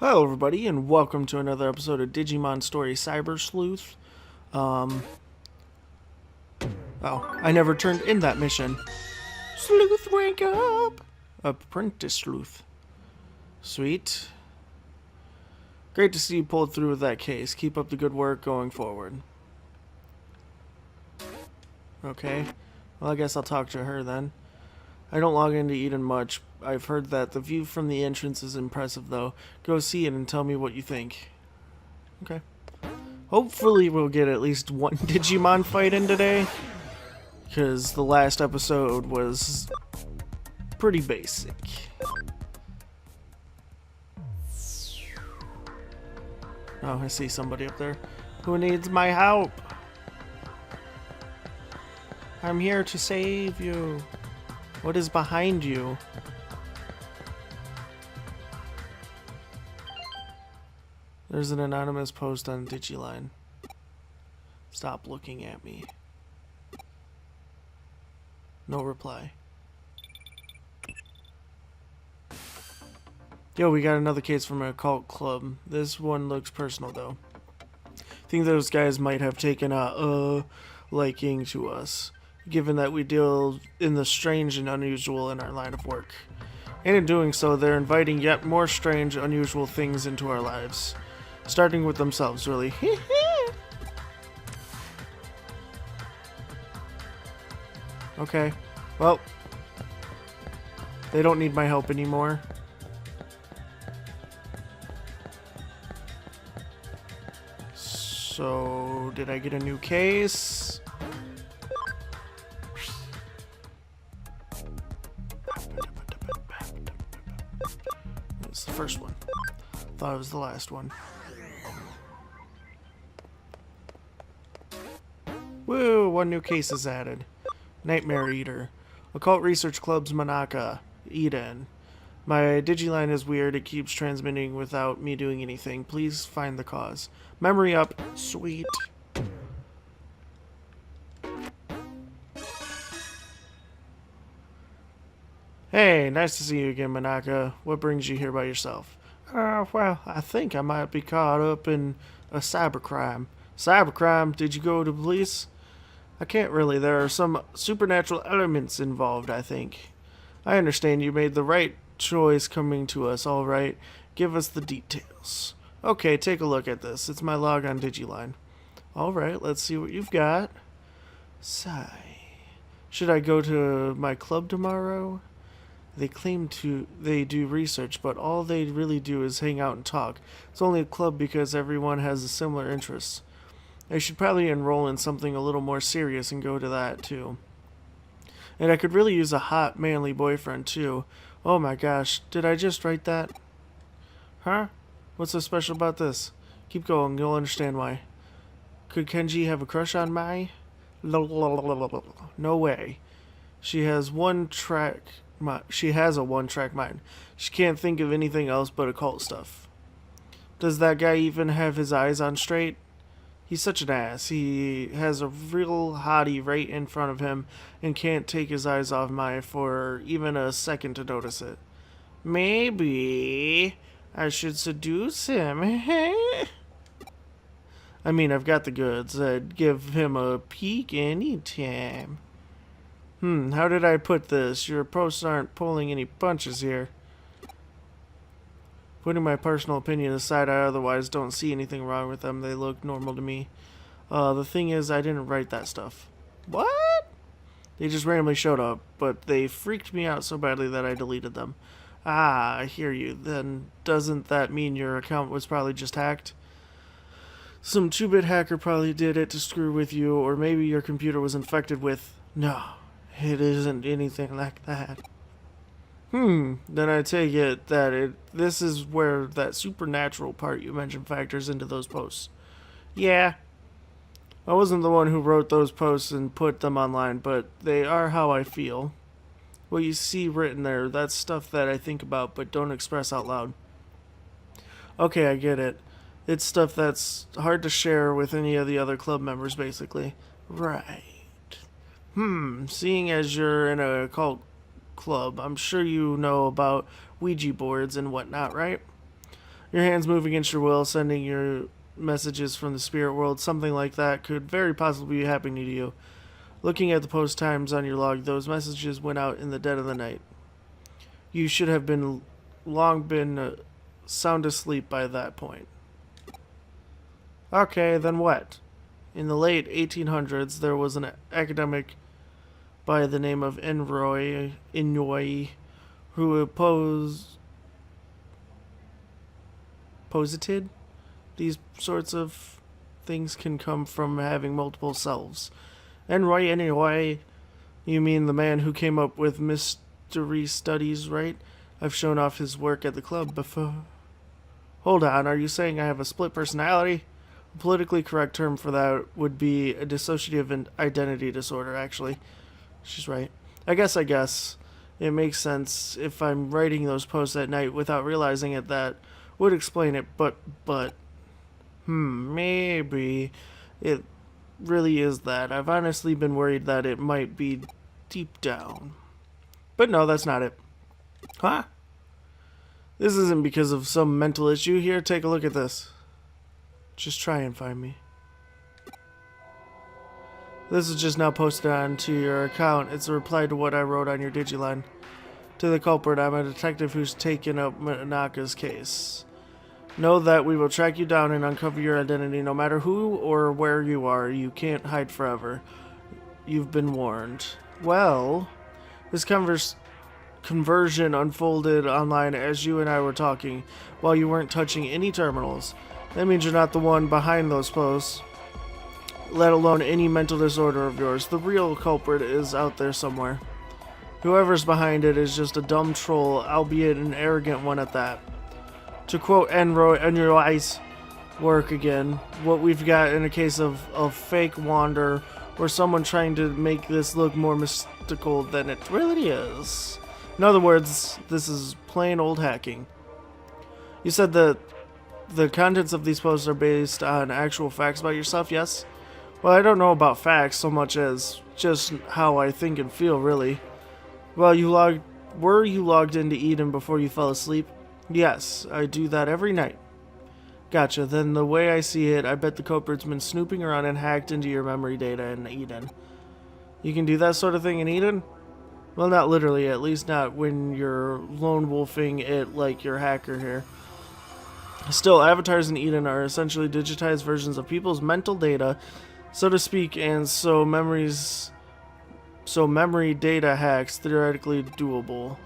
Hello everybody and welcome to another episode of Digimon Story Cyber Sleuth. Oh, I never turned in that mission. Sleuth, wake up! Apprentice Sleuth. Sweet. Great to see you pulled through with that case. Keep up the good work going forward. Okay. Well, I guess I'll talk to her then. I don't log into Eden much. I've heard that the view from the entrance is impressive, though. Go see it and tell me what you think. Okay. Hopefully we'll get at least one Digimon fight in today, because the last episode was pretty basic. Oh, I see somebody up there. Who needs my help? I'm here to save you. What is behind you? There's an anonymous post on Digiline. Stop looking at me. No reply. Yo, we got another case from a occult club. This one looks personal, though. I think those guys might have taken a liking to us, given that we deal in the strange and unusual in our line of work. And in doing so, they're inviting yet more strange, unusual things into our lives. Starting with themselves, really. Okay. Well, they don't need my help anymore. So, did I get a new case? It's the first one. Thought it was the last one. Woo! One new case is added. Nightmare Eater. Occult Research Club's Manaka. Eden. My digiline is weird. It keeps transmitting without me doing anything. Please find the cause. Memory up. Sweet. Hey, nice to see you again, Manaka. What brings you here by yourself? Well, I think I might be caught up in a cybercrime. Cybercrime? Did you go to police? I can't really. There are some supernatural elements involved, I think. I understand you made the right choice coming to us, all right. Give us the details. Okay, take a look at this. It's my log on Digiline. All right, let's see what you've got. Sigh. Should I go to my club tomorrow? They claim they do research, but all they really do is hang out and talk. It's only a club because everyone has a similar interests. I should probably enroll in something a little more serious and go to that, too. And I could really use a hot, manly boyfriend, too. Oh my gosh, did I just write that? Huh? What's so special about this? Keep going, you'll understand why. Could Kenji have a crush on Mai? No way. She has a one-track mind. She can't think of anything else but occult stuff. Does that guy even have his eyes on straight? He's such an ass. He has a real hottie right in front of him and can't take his eyes off Mai for even a second to notice it. Maybe I should seduce him. I mean, I've got the goods. I'd give him a peek anytime. How did I put this? Your posts aren't pulling any punches here. Putting my personal opinion aside, I otherwise don't see anything wrong with them. They look normal to me. The thing is, I didn't write that stuff. What? They just randomly showed up, but they freaked me out so badly that I deleted them. Ah, I hear you. Then doesn't that mean your account was probably just hacked? Some 2-bit hacker probably did it to screw with you, or maybe your computer was infected with... No, it isn't anything like that. Then I take it that this is where that supernatural part you mentioned factors into those posts. Yeah. I wasn't the one who wrote those posts and put them online, but they are how I feel. What you see written there, that's stuff that I think about but don't express out loud. Okay, I get it. It's stuff that's hard to share with any of the other club members, basically. Right. Seeing as you're in a cult club, I'm sure you know about Ouija boards and whatnot, right? Your hands move against your will, sending your messages from the spirit world. Something like that could very possibly be happening to you. Looking at the post times on your log, those messages went out in the dead of the night. You should have long been sound asleep by that point. Okay, then what? In the late 1800s, there was an academic by the name of Inouye who posited these sorts of things can come from having multiple selves. Inouye, you mean the man who came up with mystery studies, right? I've shown off his work at the club before. Hold on, are you saying I have a split personality? A politically correct term for that would be a dissociative identity disorder, actually. She's right. I guess. It makes sense if I'm writing those posts at night without realizing it. That would explain it, but, maybe it really is that. I've honestly been worried that it might be deep down. But no, that's not it. Huh? This isn't because of some mental issue. Here, take a look at this. Just try and find me. This is just now posted onto your account. It's a reply to what I wrote on your digiline. To the culprit, I'm a detective who's taken up Manaka's case. Know that we will track you down and uncover your identity no matter who or where you are. You can't hide forever. You've been warned. Well, this conversion unfolded online as you and I were talking while you weren't touching any terminals. That means you're not the one behind those posts, let alone any mental disorder of yours. The real culprit is out there somewhere. Whoever's behind it is just a dumb troll, albeit an arrogant one at that. To quote Enroy's work again, what we've got in a case of fake wander or someone trying to make this look more mystical than it really is. In other words, this is plain old hacking. You said that the contents of these posts are based on actual facts about yourself, yes? Well, I don't know about facts so much as just how I think and feel, really. Well, were you logged into Eden before you fell asleep? Yes, I do that every night. Gotcha, then the way I see it, I bet the culprit's been snooping around and hacked into your memory data in Eden. You can do that sort of thing in Eden? Well, not literally, at least not when you're lone wolfing it like your hacker here. Still, avatars in Eden are essentially digitized versions of people's mental data, so to speak, and so memory data hacks theoretically doable.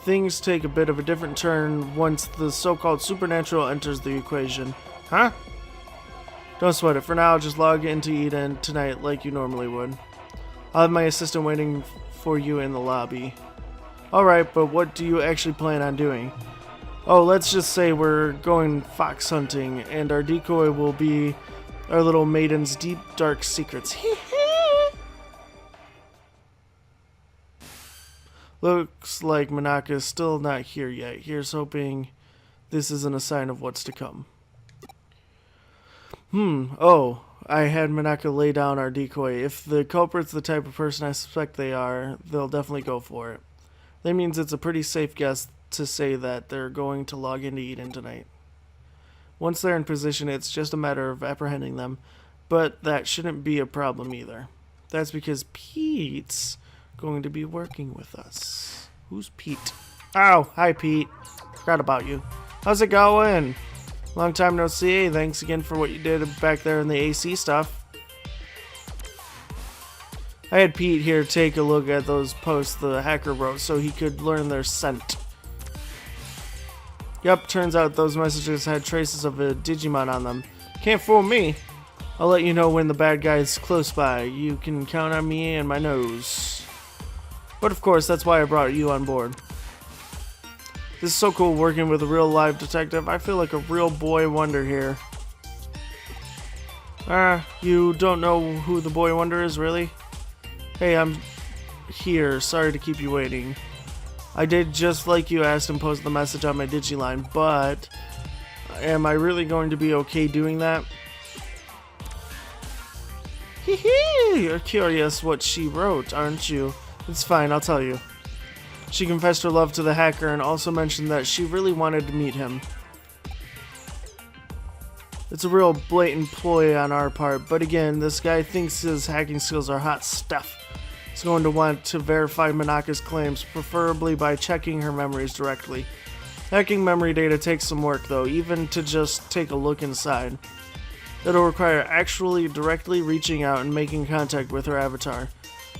Things take a bit of a different turn once the so-called supernatural enters the equation. Huh? Don't sweat it. For now, just log into Eden tonight like you normally would. I'll have my assistant waiting for you in the lobby. Alright, but what do you actually plan on doing? Oh, let's just say we're going fox hunting, and our decoy will be our little maiden's deep, dark secrets. Looks like Manaka's still not here yet. Here's hoping this isn't a sign of what's to come. Oh, I had Manaka lay down our decoy. If the culprit's the type of person I suspect they are, they'll definitely go for it. That means it's a pretty safe guess to say that they're going to log into Eden tonight. Once they're in position, it's just a matter of apprehending them, but that shouldn't be a problem either. That's because Pete's going to be working with us. Who's Pete? Oh, hi Pete. Forgot about you. How's it going? Long time no see. Thanks again for what you did back there in the AC stuff. I had Pete here take a look at those posts the hacker wrote so he could learn their scent. Yep, turns out those messages had traces of a Digimon on them. Can't fool me. I'll let you know when the bad guy's close by. You can count on me and my nose. But of course, that's why I brought you on board. This is so cool working with a real live detective. I feel like a real boy wonder here. You don't know who the boy wonder is, really? Hey, I'm here. Sorry to keep you waiting. I did just like you asked and posted the message on my digiline, but am I really going to be okay doing that? Hee hee! You're curious what she wrote, aren't you? It's fine, I'll tell you. She confessed her love to the hacker and also mentioned that she really wanted to meet him. It's a real blatant ploy on our part, but again, this guy thinks his hacking skills are hot stuff. He's going to want to verify Manaka's claims, preferably by checking her memories directly. Hacking memory data takes some work though, even to just take a look inside. It'll require actually directly reaching out and making contact with her avatar.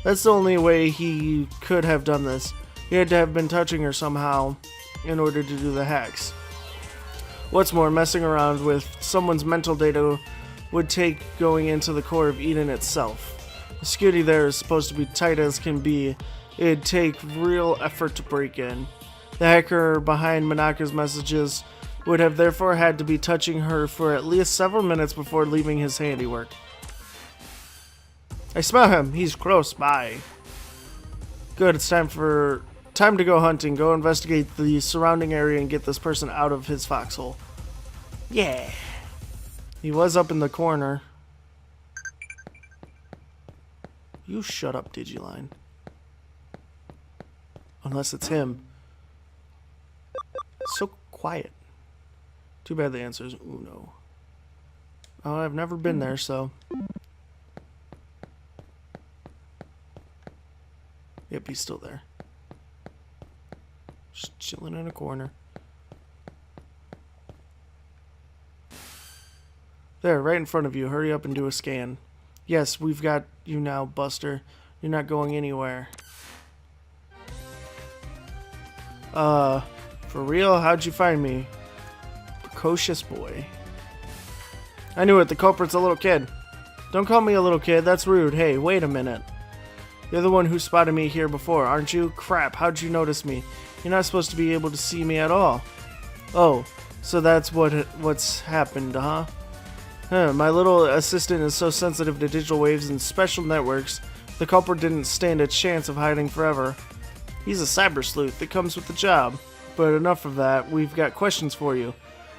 That's the only way he could have done this. He had to have been touching her somehow in order to do the hacks. What's more, messing around with someone's mental data would take going into the core of Eden itself. The security there is supposed to be tight as can be. It'd take real effort to break in. The hacker behind Manaka's messages would have therefore had to be touching her for at least several minutes before leaving his handiwork. I smell him. He's close by. Good, it's time to go hunting. Go investigate the surrounding area and get this person out of his foxhole. Yeah. He was up in the corner. You shut up, Digiline. Unless it's him. So quiet. Too bad the answer is Uno. Oh, I've never been there, so... Yep, he's still there. Just chilling in a corner. There, right in front of you. Hurry up and do a scan. Yes, we've got you now, Buster. You're not going anywhere. For real? How'd you find me? Precocious boy. I knew it. The culprit's a little kid. Don't call me a little kid. That's rude. Hey, wait a minute. You're the one who spotted me here before, aren't you? Crap, how'd you notice me? You're not supposed to be able to see me at all. Oh, so that's what's happened, huh? My little assistant is so sensitive to digital waves and special networks, the culprit didn't stand a chance of hiding forever. He's a cyber sleuth. It comes with the job. But enough of that. We've got questions for you.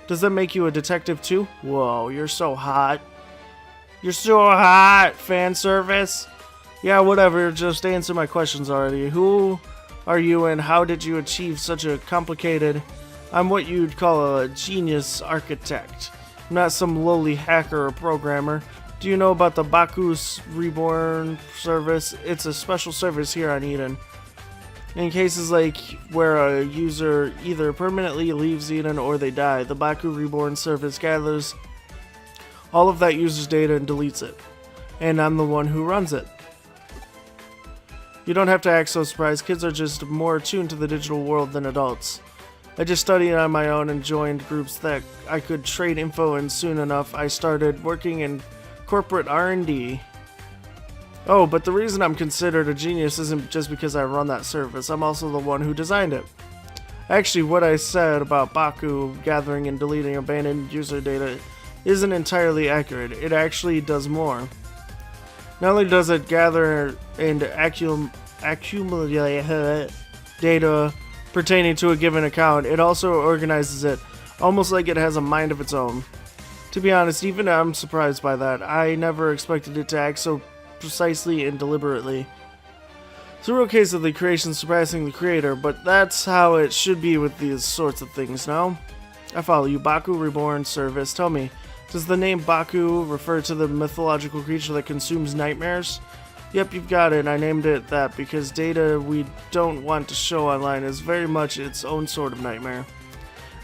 Does that make you a detective too? Whoa, you're so hot. You're so hot, fan service. Yeah, whatever. Just answer my questions already. Who are you and how did you achieve such a complicated... I'm what you'd call a genius architect. I'm not some lowly hacker or programmer. Do you know about the Baku's Reborn service? It's a special service here on Eden. In cases like where a user either permanently leaves Eden or they die, the Baku Reborn service gathers all of that user's data and deletes it. And I'm the one who runs it. You don't have to act so surprised. Kids are just more attuned to the digital world than adults. I just studied on my own and joined groups that I could trade info, and soon enough I started working in corporate R&D. Oh, but the reason I'm considered a genius isn't just because I run that service. I'm also the one who designed it. Actually, what I said about Baku gathering and deleting abandoned user data isn't entirely accurate. It actually does more. Not only does it gather and accumulate data pertaining to a given account, it also organizes it, almost like it has a mind of its own. To be honest, even I'm surprised by that. I never expected it to act so precisely and deliberately. It's a real case of the creation surpassing the creator, but that's how it should be with these sorts of things, no? I follow you. Baku Reborn service. Tell me, does the name Baku refer to the mythological creature that consumes nightmares? Yep, you've got it. I named it that because data we don't want to show online is very much its own sort of nightmare.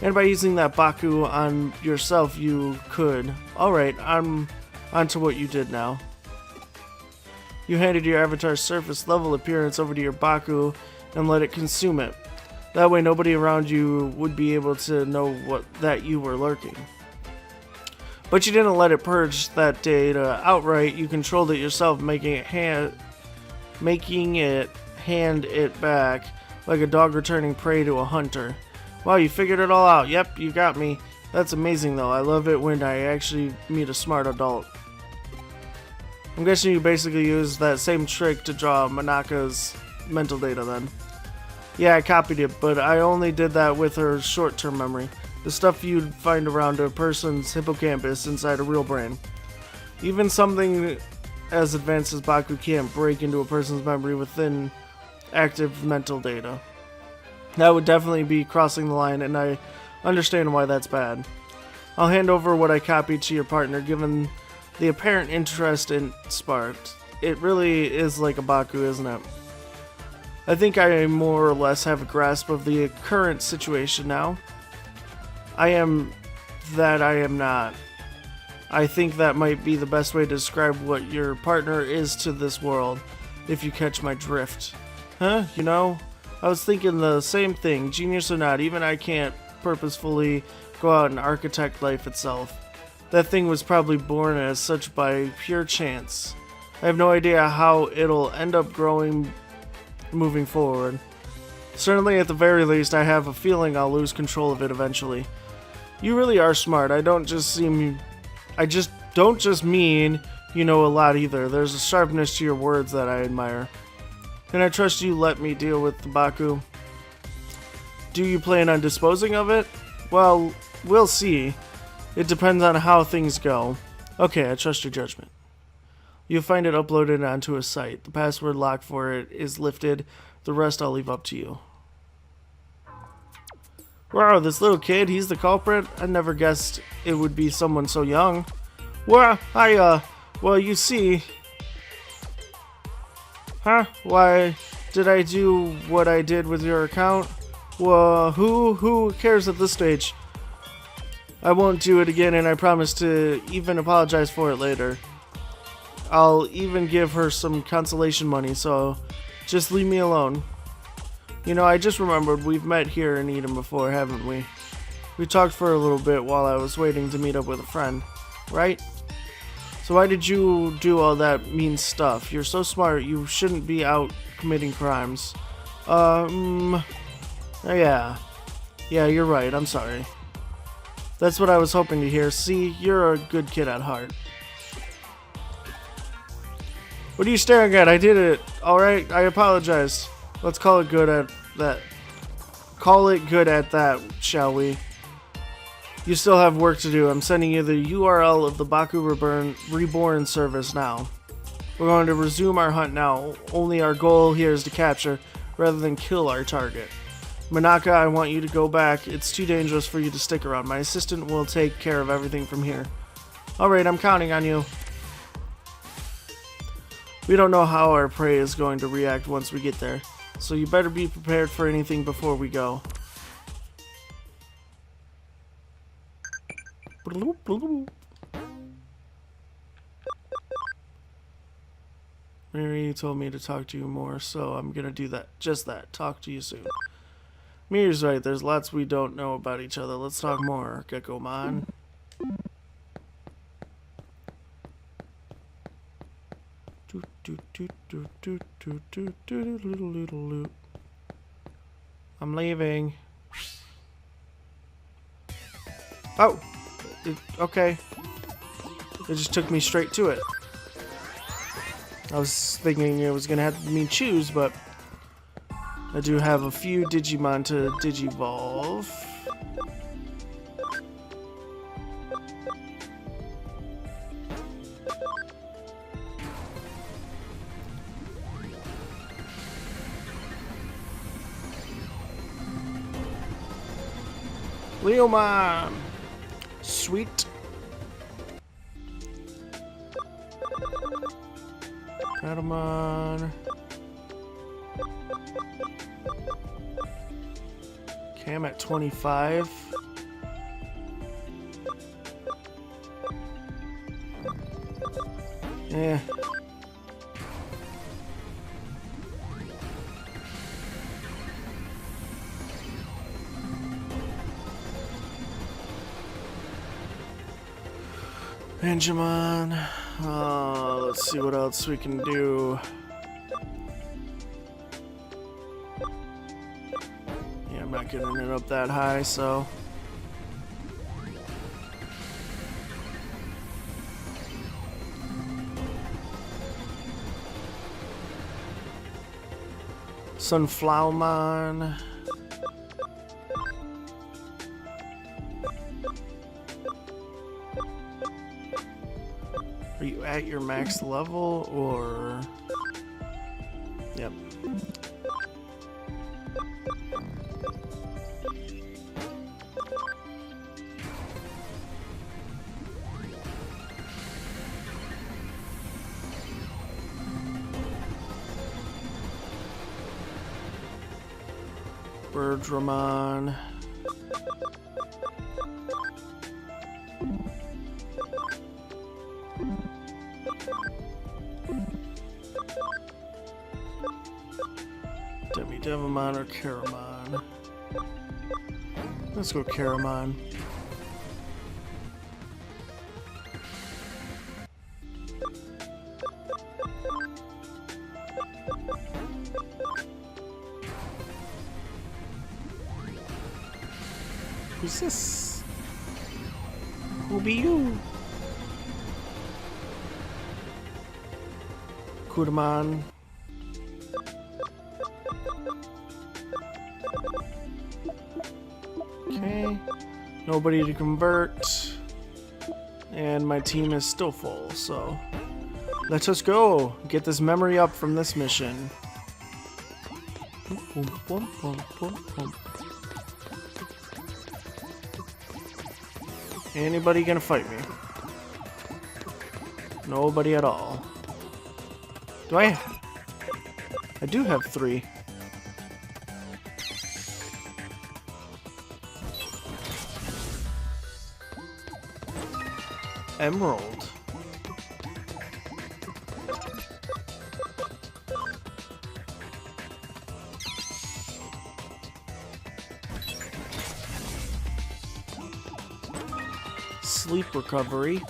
And by using that Baku on yourself, you could. Alright, I'm onto what you did now. You handed your avatar's surface level appearance over to your Baku and let it consume it. That way nobody around you would be able to know that you were lurking. But you didn't let it purge that data outright. You controlled it yourself, making it hand it back like a dog returning prey to a hunter. Wow, you figured it all out. Yep, you got me. That's amazing though. I love it when I actually meet a smart adult. I'm guessing you basically used that same trick to draw Manaka's mental data then. Yeah, I copied it, but I only did that with her short-term memory. The stuff you'd find around a person's hippocampus inside a real brain. Even something as advanced as Baku can't break into a person's memory within active mental data. That would definitely be crossing the line, and I understand why that's bad. I'll hand over what I copied to your partner, given the apparent interest it sparked. It really is like a Baku, isn't it? I think I more or less have a grasp of the current situation now. I am that I am not. I think that might be the best way to describe what your partner is to this world, if you catch my drift. Huh? You know, I was thinking the same thing, genius or not, even I can't purposefully go out and architect life itself. That thing was probably born as such by pure chance. I have no idea how it'll end up growing moving forward. Certainly at the very least, I have a feeling I'll lose control of it eventually. You really are smart. I don't just mean you know a lot either. There's a sharpness to your words that I admire. Can I trust you let me deal with the Baku? Do you plan on disposing of it? Well, we'll see. It depends on how things go. Okay, I trust your judgment. You'll find it uploaded onto a site. The password lock for it is lifted. The rest I'll leave up to you. Wow, this little kid, he's the culprit? I never guessed it would be someone so young. Well, well, you see... Huh? Why did I do what I did with your account? Well, who cares at this stage? I won't do it again, and I promise to even apologize for it later. I'll even give her some consolation money, so just leave me alone. You know, I just remembered we've met here in Eden before, haven't we? We talked for a little bit while I was waiting to meet up with a friend, right? So why did you do all that mean stuff? You're so smart, you shouldn't be out committing crimes. Yeah, you're right, I'm sorry. That's what I was hoping to hear. See, you're a good kid at heart. What are you staring at? I did it. Alright, I apologize. Let's call it good at that. Call it good at that, shall we? You still have work to do. I'm sending you the URL of the Baku Reborn service now. We're going to resume our hunt now. Only our goal here is to capture, rather than kill our target. Manaka, I want you to go back. It's too dangerous for you to stick around. My assistant will take care of everything from here. Alright, I'm counting on you. We don't know how our prey is going to react once we get there, so you better be prepared for anything before we go. Mary told me to talk to you more, so I'm gonna do that. Just that. Talk to you soon. Miri's right, there's lots we don't know about each other. Let's talk more, Gecko-mon. I'm leaving. Oh! Okay. It just took me straight to it. I was thinking it was gonna have me choose, but I do have a few Digimon to Digivolve. Leomon! Sweet. Patamon. Cam at 25. Yeah. Digimon. Let's see what else we can do. Yeah, I'm not getting it up that high, so. Sunflowermon. Are you at your max level, or... Yep. Birdramon. Devimon or Caramon? Let's go Caramon. Who's this? Who be you? Kudamon. Okay, nobody to convert, and my team is still full, so let us go get this memory up from this mission. Anybody gonna fight me? Nobody at all. Do I do have 3. Emerald. Sleep recovery.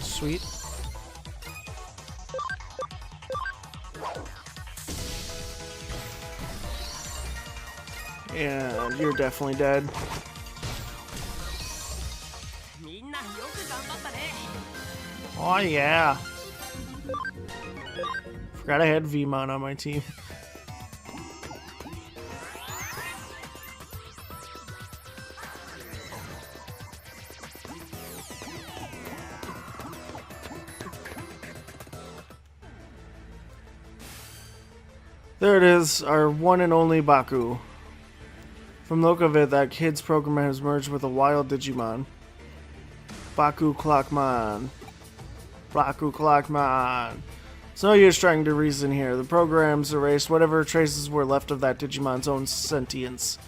Sweet. And you're definitely dead. Oh yeah. Forgot I had Vmon on my team. There it is, our one and only Baku. From the look of it, that kid's program has merged with a wild Digimon. Baku Clockmon. Baku Clockmon. It's no use trying to reason here. The program's erased whatever traces were left of that Digimon's own sentience.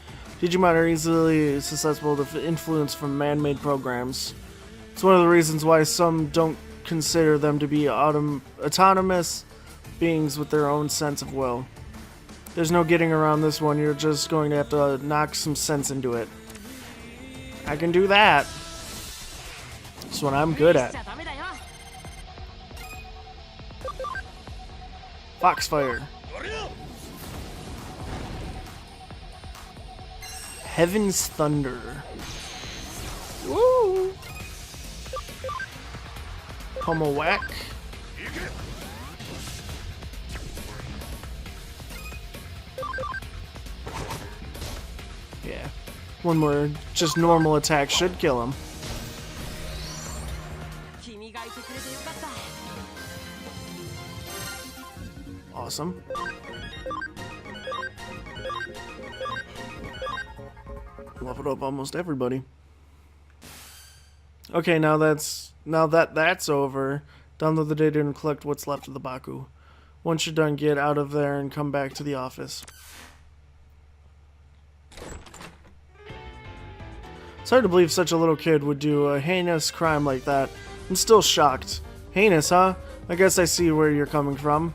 Digimon are easily susceptible to influence from man-made programs. It's one of the reasons why some don't consider them to be autonomous beings with their own sense of will. There's no getting around this one. You're just going to have to knock some sense into it. I can do that. That's what I'm good at. Foxfire. Heaven's Thunder. Woo! Pummel whack. Yeah. One more just normal attack should kill him. Awesome. Leveled up almost everybody. Okay, now that that's over, download the data and collect what's left of the Baku. Once you're done, get out of there and come back to the office. It's hard to believe such a little kid would do a heinous crime like that. I'm still shocked. Heinous, huh? I guess I see where you're coming from.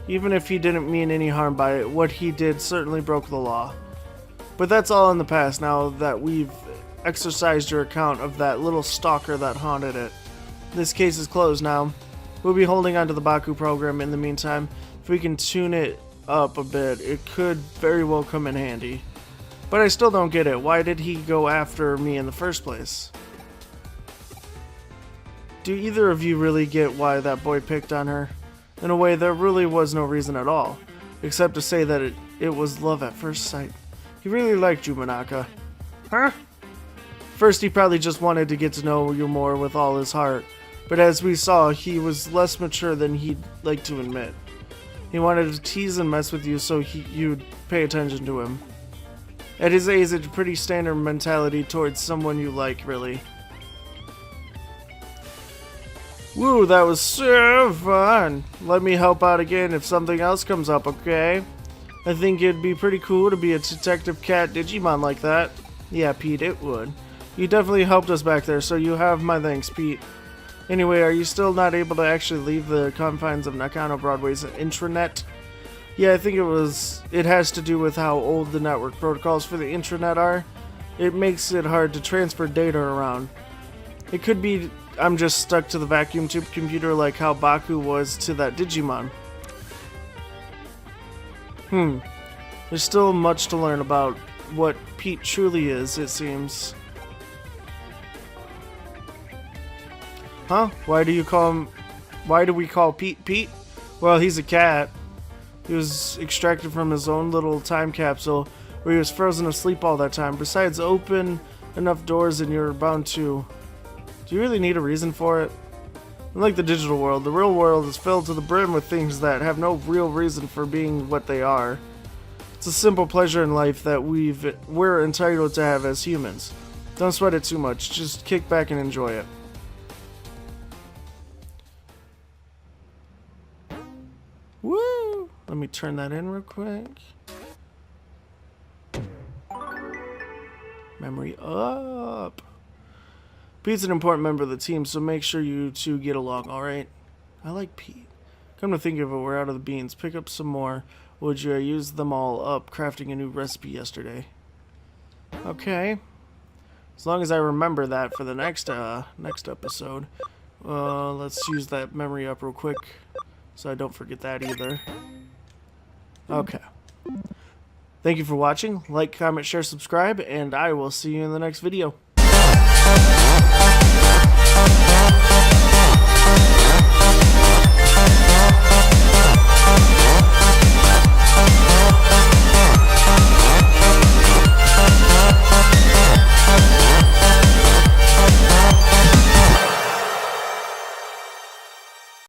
Even if he didn't mean any harm by it, what he did certainly broke the law. But that's all in the past now that we've exercised your account of that little stalker that haunted it. This case is closed now. We'll be holding on to the Baku program in the meantime. If we can tune it up a bit, it could very well come in handy. But I still don't get it. Why did he go after me in the first place? Do either of you really get why that boy picked on her? In a way, there really was no reason at all, except to say that it was love at first sight. He really liked you, Manaka. Huh? First, he probably just wanted to get to know you more with all his heart, but as we saw, he was less mature than he'd like to admit. He wanted to tease and mess with you so you'd pay attention to him. At his age, it's a pretty standard mentality towards someone you like, really. Woo, that was so fun. Let me help out again if something else comes up, okay? I think it'd be pretty cool to be a Detective Cat Digimon like that. Yeah, Pete, it would. You definitely helped us back there, so you have my thanks, Pete. Anyway, are you still not able to actually leave the confines of Nakano Broadway's intranet? Yeah, I think it has to do with how old the network protocols for the intranet are. It makes it hard to transfer data around. It could be I'm just stuck to the vacuum tube computer like how Baku was to that Digimon. There's still much to learn about what Pete truly is, it seems. Huh? Why do we call Pete Pete? Well, he's a cat. He was extracted from his own little time capsule where he was frozen asleep all that time. Besides, open enough doors and you're bound to. Do you really need a reason for it? Unlike the digital world, the real world is filled to the brim with things that have no real reason for being what they are. It's a simple pleasure in life that we're entitled to have as humans. Don't sweat it too much, just kick back and enjoy it. Woo! Let me turn that in real quick. Memory up. Pete's an important member of the team, so make sure you two get along, alright? I like Pete. Come to think of it, we're out of the beans. Pick up some more, would you? I used them all up crafting a new recipe yesterday. Okay. As long as I remember that for the next episode. Let's use that memory up real quick so I don't forget that either. Okay. Thank you for watching. Like, comment, share, subscribe, and I will see you in the next video.